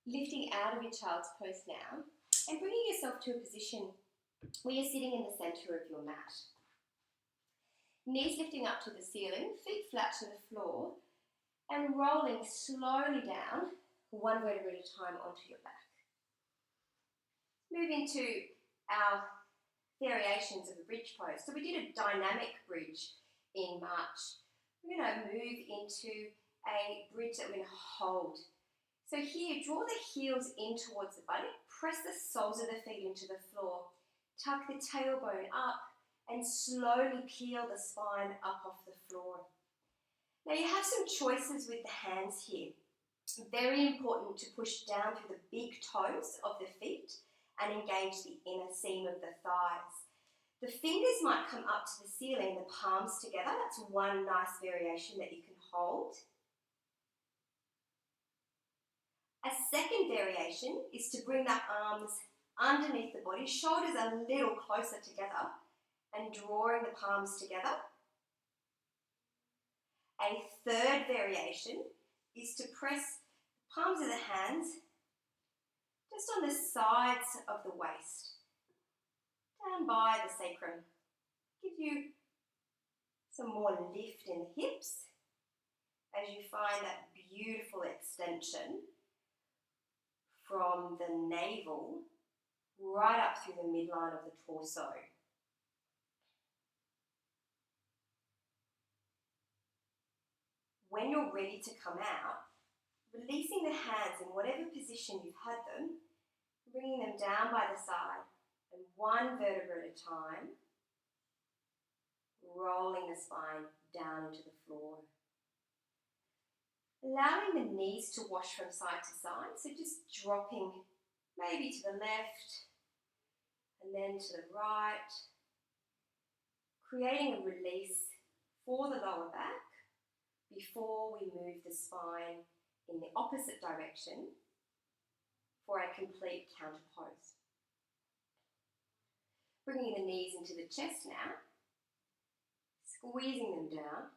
Lifting out of your child's pose now and bringing yourself to a position where you're sitting in the centre of your mat. Knees lifting up to the ceiling, feet flat to the floor, and rolling slowly down, one vertebra at a time onto your back. Move into our variations of a bridge pose. So we did a dynamic bridge in March. We're going to move into a bridge that we're going to hold. So here, draw the heels in towards the body, press the soles of the feet into the floor, tuck the tailbone up, and slowly peel the spine up off the floor. Now you have some choices with the hands here. Very important to push down through the big toes of the feet and engage the inner seam of the thighs. The fingers might come up to the ceiling, the palms together. That's one nice variation that you can hold. A second variation is to bring the arms underneath the body, shoulders a little closer together, and drawing the palms together. A third variation is to press the palms of the hands just on the sides of the waist, down by the sacrum. Give you some more lift in the hips as you find that beautiful extension from the navel right up through the midline of the torso. When you're ready to come out, releasing the hands in whatever position you've had them, bringing them down by the side, and one vertebra at a time, rolling the spine down into the floor. Allowing the knees to wash from side to side, so just dropping maybe to the left and then to the right, creating a release for the lower back before we move the spine in the opposite direction for a complete counter pose. Bringing the knees into the chest now, squeezing them down,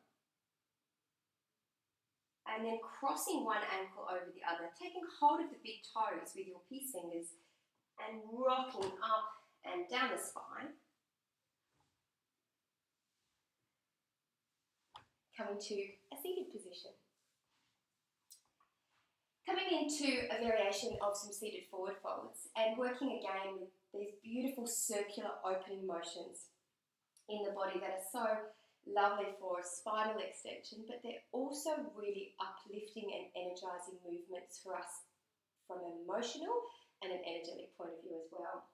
and then crossing one ankle over the other, taking hold of the big toes with your peace fingers and rocking up and down the spine. Coming to a seated position. Coming into a variation of some seated forward folds and working again with these beautiful circular opening motions in the body that are so lovely for spinal extension, but they're also really uplifting and energising movements for us from an emotional and an energetic point of view as well.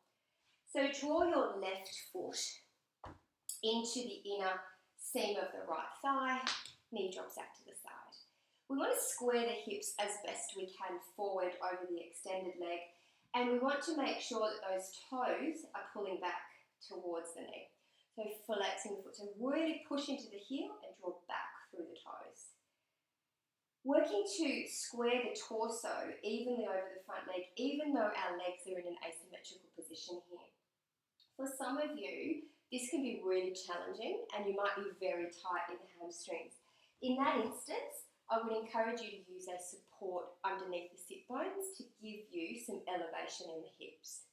So draw your left foot into the inner seam of the right thigh, knee drops out to the side. We want to square the hips as best we can forward over the extended leg, and we want to make sure that those toes are pulling back towards the knee. So flexing the foot, so really push into the heel and draw back through the toes. Working to square the torso evenly over the front leg, even though our legs are in an asymmetrical position here. For some of you, this can be really challenging and you might be very tight in the hamstrings. In that instance, I would encourage you to use a support underneath the sit bones to give you some elevation in the hips.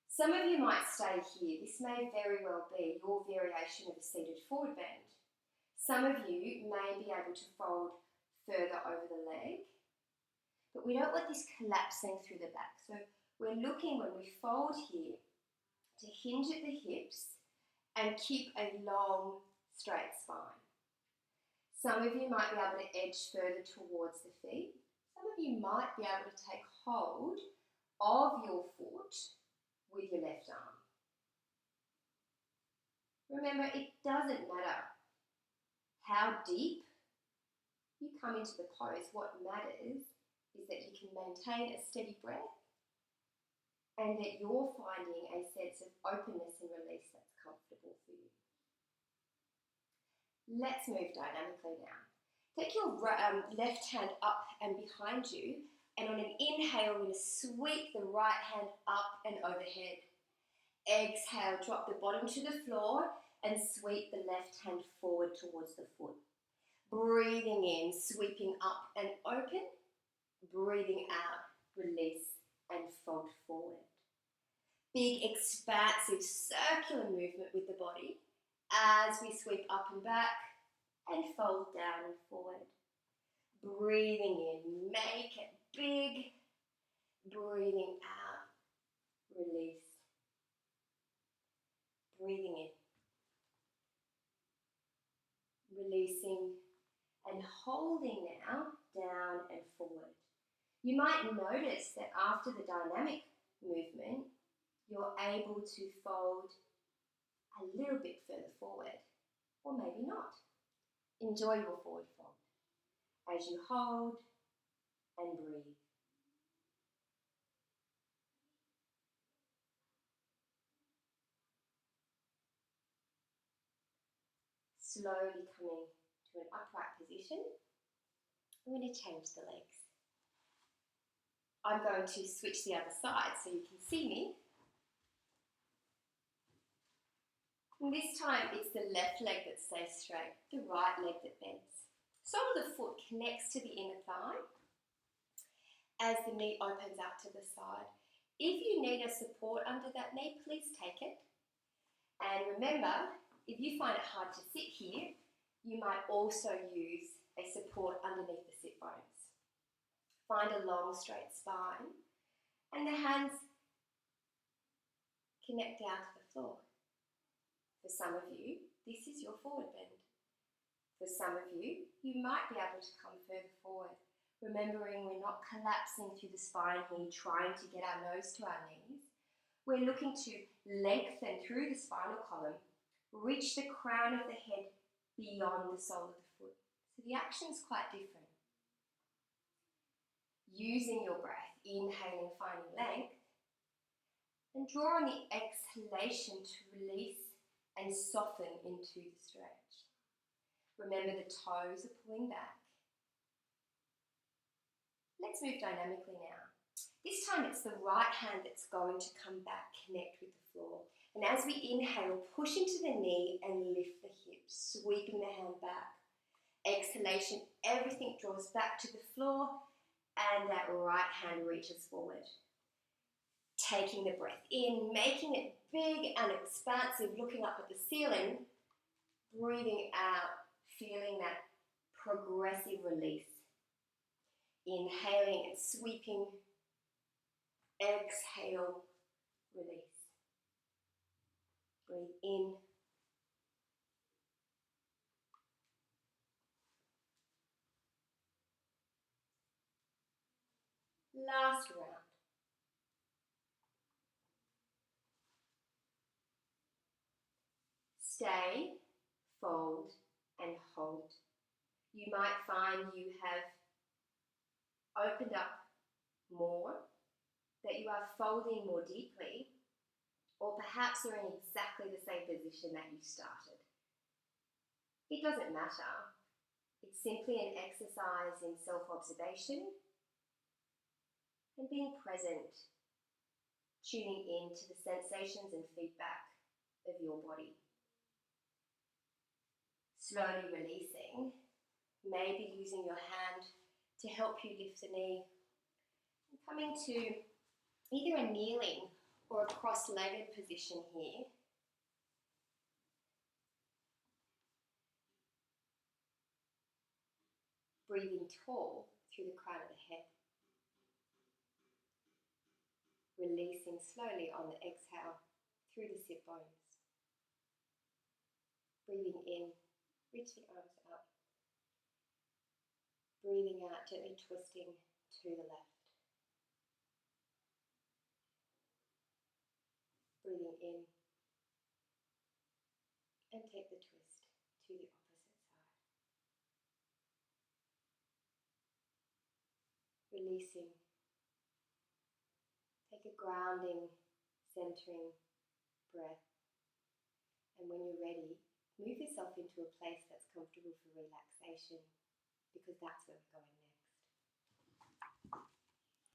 Some of you might stay here. This may very well be your variation of a seated forward bend. Some of you may be able to fold further over the leg, but we don't want this collapsing through the back. So we're looking when we fold here to hinge at the hips and keep a long, straight spine. Some of you might be able to edge further towards the feet. Some of you might be able to take hold of your foot with your left arm. Remember, it doesn't matter how deep you come into the pose. What matters is that you can maintain a steady breath and that you're finding a sense of openness and release that's comfortable for you. Let's move dynamically now. Take your left hand up and behind you, and on an inhale, we're going to sweep the right hand up and overhead. Exhale, drop the bottom to the floor and sweep the left hand forward towards the foot. Breathing in, sweeping up and open. Breathing out, release, and fold forward. Big, expansive, circular movement with the body as we sweep up and back and fold down and forward. Breathing in, make it big. Breathing out, release. Breathing in, releasing, and holding now, down and forward. You might notice that after the dynamic movement, you're able to fold a little bit further forward, or maybe not. Enjoy your forward fold as you hold and breathe. Slowly coming to an upright position. I'm going to change the legs. I'm going to switch the other side so you can see me. And this time it's the left leg that stays straight, the right leg that bends. Sole of the foot connects to the inner thigh as the knee opens out to the side. If you need a support under that knee, please take it. And remember, if you find it hard to sit here, you might also use a support underneath the sit bones. Find a long, straight spine, and the hands connect down to the floor. For some of you, this is your forward bend. For some of you, you might be able to come further forward, remembering we're not collapsing through the spine here, trying to get our nose to our knees. We're looking to lengthen through the spinal column, reach the crown of the head beyond the sole of the foot. So the action is quite different. Using your breath, inhaling, finding length, and draw on the exhalation to release and soften into the stretch. Remember the toes are pulling back. Let's move dynamically now. This time it's the right hand that's going to come back, connect with the floor. And as we inhale, push into the knee and lift the hips, sweeping the hand back. Exhalation, everything draws back to the floor and that right hand reaches forward. Taking the breath in, making it big and expansive, looking up at the ceiling. Breathing out, feeling that progressive release. Inhaling and sweeping. Exhale, release. Breathe in. Last round. Stay, fold, and hold. You might find you have opened up more, that you are folding more deeply, or perhaps you're in exactly the same position that you started. It doesn't matter. It's simply an exercise in self-observation and being present, tuning in to the sensations and feedback of your body. Slowly releasing, maybe using your hand to help you lift the knee, and coming to either a kneeling or a cross-legged position here. Breathing tall through the crown of the head. Releasing slowly on the exhale through the sit bones. Breathing in, reach the arms up. Breathing out, gently twisting to the left. Breathing in, and take the twist to the opposite side. Releasing. Take a grounding, centering breath. And when you're ready, move yourself into a place that's comfortable for relaxation, because that's where we're going next.